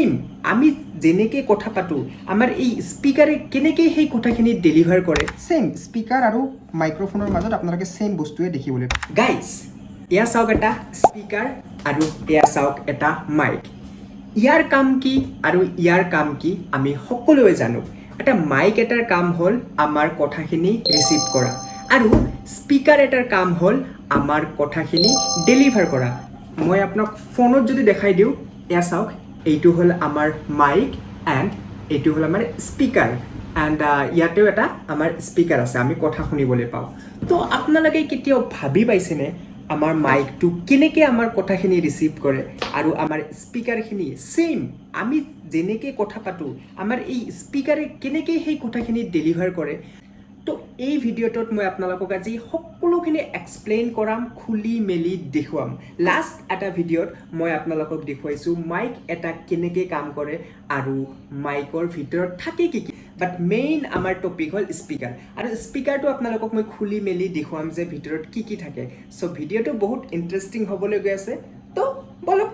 same আমি যেনেকৈ কথা পাতোঁ আমাৰ এই স্পীকাৰে কেনেকৈ সেই কথাখিনি ডেলিভাৰ কৰে সেম স্পীকাৰ আৰু মাইক্ৰফোনৰ মাজত আপোনালোকে সেম বস্তুৱে দেখিবলৈ গাইজ এয়া চাওক এটা স্পীকাৰ আৰু এয়া চাওক এটা মাইক ইয়াৰ কাম কি আৰু ইয়াৰ কাম কি আমি সকলোৱে জানো এটা মাইক এটাৰ কাম হ'ল আমাৰ কথাখিনি ৰিচিভ কৰা আৰু স্পীকাৰ এটাৰ কাম হ'ল আমাৰ কথাখিনি ডেলিভাৰ কৰা মই আপোনাক ফোনত যদি দেখাই দিওঁ এয়া চাওক এইটো হ'ল আমাৰ মাইক এণ্ড এইটো হ'ল আমাৰ স্পীকাৰ এণ্ড ইয়াতেও এটা আমাৰ স্পীকাৰ আছে আমি কথা শুনিবলৈ পাওঁ তো আপোনালোকে কেতিয়াও ভাবি পাইছেনে আমাৰ মাইকটো কেনেকৈ আমাৰ কথাখিনি ৰিচিভ কৰে আৰু আমাৰ স্পীকাৰখিনি সেম আমি যেনেকৈ কথা পাতোঁ আমাৰ এই স্পীকাৰে কেনেকৈ সেই কথাখিনি ডেলিভাৰ কৰে তো এই ভিডিঅ'টোত মই আপোনালোকক আজি সকলোখিনি এক্সপ্লেইন কৰাম খুলি মেলি দেখুৱাম লাষ্ট এটা ভিডিঅ'ত মই আপোনালোকক দেখুৱাইছোঁ মাইক এটা কেনেকৈ কাম কৰে আৰু মাইকৰ ভিতৰত থাকে কি কি বাট মেইন আমাৰ টপিক হ'ল স্পীকাৰ আৰু স্পীকাৰটো আপোনালোকক মই খুলি মেলি দেখুৱাম যে ভিতৰত কি কি থাকে চ' ভিডিঅ'টো বহুত ইণ্টাৰেষ্টিং হ'বলৈ গৈ আছে তো বলক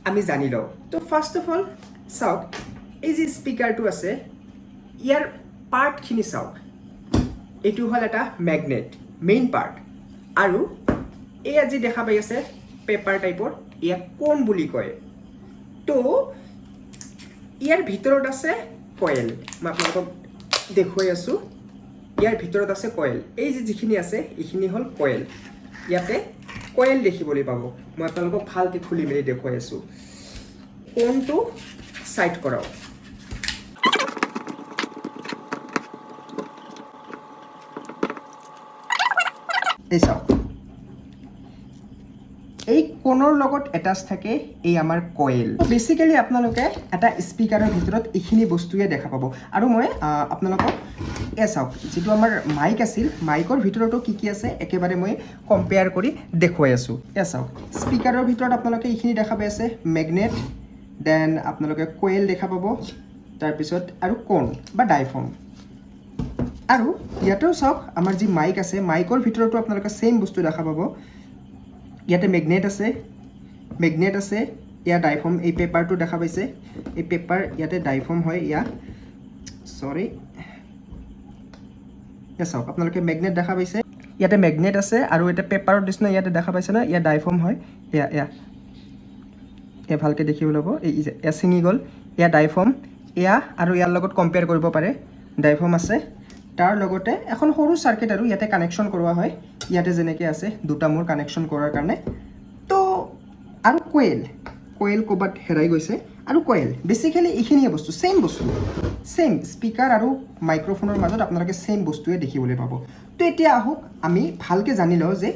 আমি জানি লওঁ তো ফাৰ্ষ্ট অফ অল চাওক এই যি স্পীকাৰটো আছে ইয়াৰ পাৰ্টখিনি চাওক এইটো হ'ল এটা মেগনেট মেইন পাৰ্ট আৰু এই আজি দেখা পাই আছে পেপাৰ টাইপৰ ইয়াক কোন বুলি কয় তো ইয়াৰ ভিতৰত আছে কয়েল মই আপোনালোকক দেখুৱাই আছোঁ ইয়াৰ ভিতৰত আছে কয়েল এই যিখিনি আছে এইখিনি হ'ল কয়েল ইয়াতে কয়েল দেখিবলৈ পাব মই আপোনালোকক ভালকৈ খুলি মেলি দেখুৱাই আছোঁ কোনটো চাইড কৰাওক এই চাওক এই কোণৰ লগত এটাচ থাকে এই আমাৰ কয়েল বেচিকেলি আপোনালোকে এটা স্পীকাৰৰ ভিতৰত এইখিনি বস্তুৱে দেখা পাব আৰু মই আপোনালোকক চাওক যিটো আমাৰ মাইক আছিল মাইকৰ ভিতৰতো কি কি আছে একেবাৰে মই কম্পেয়াৰ কৰি দেখুৱাই আছোঁ চাওক স্পীকাৰৰ ভিতৰত আপোনালোকে এইখিনি দেখা পাই আছে মেগনেট দেন আপোনালোকে কয়েল দেখা পাব তাৰপিছত আৰু কোণ বা ডাইফোন আৰু ইয়াতেও চাওক আমাৰ যি মাইক আছে মাইকৰ ভিতৰতো আপোনালোকে সেম বস্তু দেখা পাব ইয়াতে মেগনেট আছে ইয়া ডাইফৰ্ম এই পেপাৰটো দেখা পাইছে এই পেপাৰ ইয়াতে ডাইফৰ্ম হয় ইয়া সৰি চাওক আপোনালোকে মেগনেট দেখা পাইছে ইয়াতে মেগনেট আছে আৰু এটা পেপাৰৰ নিচিনা ইয়াতে দেখা পাইছে না ইয়া ডাইফৰ্ম হয় এয়া ভালকৈ দেখিব ল'ব এয়া ছিঙি গ'ল এয়া ডাইফৰ্ম এয়া আৰু ইয়াৰ লগত কম্পেয়াৰ কৰিব পাৰে ডাইফৰ্ম আছে তাৰ লগতে এখন সৰু সাৰ্কিট আৰু ইয়াতে কানেকশ্যন কৰোৱা হয় ইয়াতে যেনেকৈ আছে দুটা মোৰ কানেকশ্যন কৰাৰ কাৰণে তো আৰু কয়েল ক'ৰবাত হেৰাই গৈছে আৰু কয়েল বেচিকেলি এইখিনিয়ে বস্তু সেম স্পীকাৰ আৰু মাইক্ৰফোনৰ মাজত আপোনালোকে সেম বস্তুৱে দেখিবলৈ পাব তো এতিয়া আহক আমি ভালকৈ জানি লওঁ যে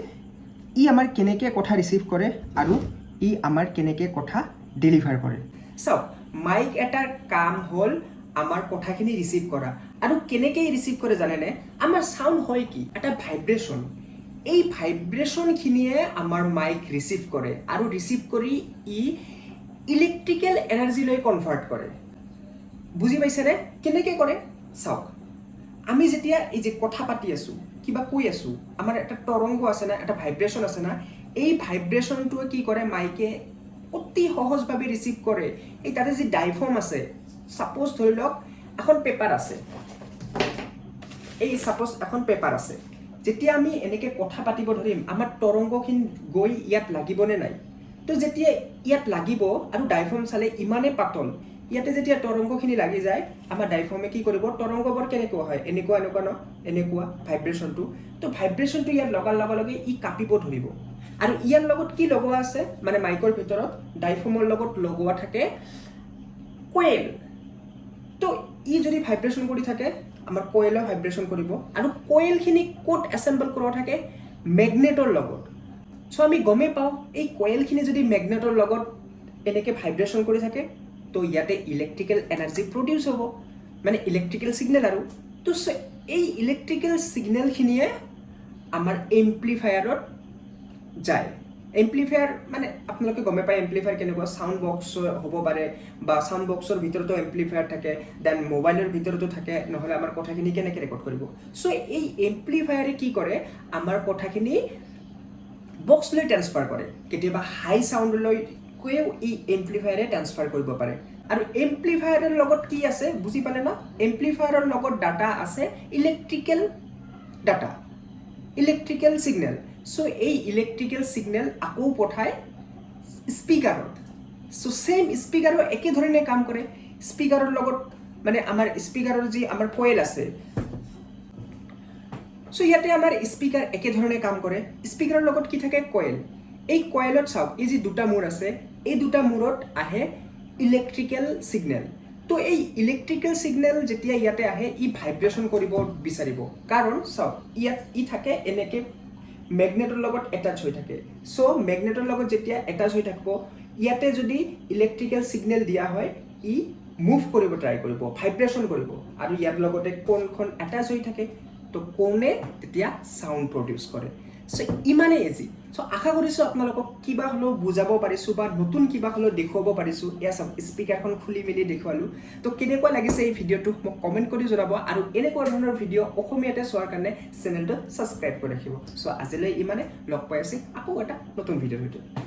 ই আমাৰ কেনেকৈ কথা ৰিচিভ কৰে আৰু ই আমাৰ কেনেকৈ কথা ডেলিভাৰ কৰে চাওক মাইক এটাৰ কাম হ'ল আমাৰ কথাখিনি ৰিচিভ কৰা আৰু কেনেকৈ ৰিচিভ কৰে জানেনে আমাৰ চাউণ্ড হয় কি এটা ভাইব্ৰেশ্যন এই ভাইব্ৰেশ্যনখিনিয়ে আমাৰ মাইক ৰিচিভ কৰে আৰু ৰিচিভ কৰি ই ইলেক্ট্ৰিকেল এনাৰ্জিলৈ কনভাৰ্ট কৰে বুজি পাইছেনে কেনেকৈ কৰে চাওক আমি যেতিয়া এই যে কথা পাতি আছোঁ কিবা কৈ আছোঁ আমাৰ এটা তৰংগ আছে না এটা ভাইব্ৰেশ্যন আছে না এই ভাইব্ৰেশ্যনটোৱে কি কৰে মাইকে অতি সহজভাৱে ৰিচিভ কৰে এই তাতে যি ডাইফৰ্ম আছে সাপোজ ধৰি লওক এখন পেপাৰ আছে এই সাপোজ এখন পেপাৰ আছে যেতিয়া আমি এনেকৈ কথা পাতিব ধৰিম আমাৰ তৰংগখিনি গৈ ইয়াত লাগিবনে নাই তো যেতিয়া ইয়াত লাগিব আৰু ডাইফৰ্ম চালে ইমানেই পাতল ইয়াতে যেতিয়া তৰংগখিনি লাগি যায় আমাৰ ডাইফৰ্মে কি কৰিব তৰংগবোৰ কেনেকুৱা হয় এনেকুৱা ভাইব্ৰেশ্যনটো তো ভাইব্ৰেশ্যনটো ইয়াত লগাৰ লগে লগে ই কাঁপিব ধৰিব আৰু ইয়াৰ লগত কি লগোৱা আছে মানে মাইকৰ ভিতৰত ডাইফৰ্মৰ লগত লগোৱা থাকে কয়েল তো ই যদি ভাইব্ৰেশ্যন কৰি থাকে আমাৰ কয়েলৰ ভাইব্ৰেশ্যন কৰিব আৰু কয়েলখিনি ক'ত এছেম্বল কৰা থাকে মেগনেটৰ লগত চ' আমি গমেই পাওঁ এই কয়েলখিনি যদি মেগনেটৰ লগত এনেকৈ ভাইব্ৰেশ্যন কৰি থাকে তো ইয়াতে ইলেক্ট্ৰিকেল এনাৰ্জি প্ৰডিউচ হ'ব মানে ইলেক্ট্ৰিকেল ছিগনেল আৰু তো এই ইলেক্ট্ৰিকেল ছিগনেলখিনিয়ে আমাৰ এম্প্লিফায়াৰত যায় এম্প্লিফায়াৰ মানে আপোনালোকে গমে পায় এম্প্লিফায়াৰ কেনেকুৱা সাউণ্ড বক্স হ'ব পাৰে বা সাউণ্ড বক্সৰ ভিতৰতো এম্প্লিফায়াৰ থাকে দেন মোবাইলৰ ভিতৰতো থাকে নহ'লে আমাৰ কথাখিনি কেনেকৈ ৰেকৰ্ড কৰিব চ' এই এম্প্লিফায়াৰে কি কৰে আমাৰ কথাখিনি বক্সলৈ ট্ৰান্সফাৰ কৰে কেতিয়াবা হাই সাউণ্ডলৈ কৈও এই এম্প্লিফায়াৰে ট্ৰান্সফাৰ কৰিব পাৰে আৰু এম্প্লিফায়াৰৰ লগত কি আছে বুজি পালে না এম্প্লিফায়াৰৰ লগত ডাটা আছে electrical data electrical signal so এই ইলেক্ট্ৰিকেল সিগনেল আকৌ পঠায় স্পিকাৰত সো সেম স্পিকাৰৰ একে ধৰণে কাম কৰে স্পিকাৰৰ লগত মানে আমাৰ স্পিকাৰৰ যি আমাৰ কয়েল আছে সো ইয়াতে আমাৰ স্পিকাৰ একে ধৰণে কাম কৰে স্পিকাৰৰ লগত কি থাকে কয়েল এই কয়েলত চাওক এই যি দুটা মূৰ আছে এই দুটা মূৰত আহে ইলেক্ট্ৰিকেল সিগনেল তো এই ইলেক্ট্ৰিকেল সিগনেল যেতিয়া ইয়াতে আহে ই ভাইব্ৰেচন কৰিব বিচাৰিব কাৰণ চাওক ইয়াত ই থাকে এনেকে মেগনেটৰ লগত এটাচ হৈ থাকে সো মেগনেটৰ লগত যেতিয়া এটাচ হৈ থাকিব ইয়াতে যদি ইলেক্ট্ৰিকেল সিগনেল দিয়া হয় ই মুভ কৰিব ট্ৰাই কৰিব ভাইব্ৰেচন কৰিব আৰু ইয়াৰ লগতে কোনখন এটাচ হৈ থাকে তো কোনে তেতিয়া সাউন্ড প্ৰডিউস কৰে সো ইমানে ইজি সো আশা কৰিছো আপোনালোকক কিবা হলো বুজাব পাৰিছো বা নতুন কিবা হলো দেখুৱাব পাৰিছো এয়া সব স্পিকাৰখন খুলি মেলি দেখুৱালো তো কেনেকুৱা লাগিছে এই ভিডিওটো মোক কমেন্ট কৰি জনাব আৰু এনেকুৱা ধৰণৰ ভিডিও অসমীয়াতে চোৱাৰ কাৰণে চেনেলটো সাবস্ক্ৰাইব কৰি ৰাখিব সো আজিলৈ ইমানে লগ পাই আছি আকৌ এটা নতুন ভিডিওৰ সৈতে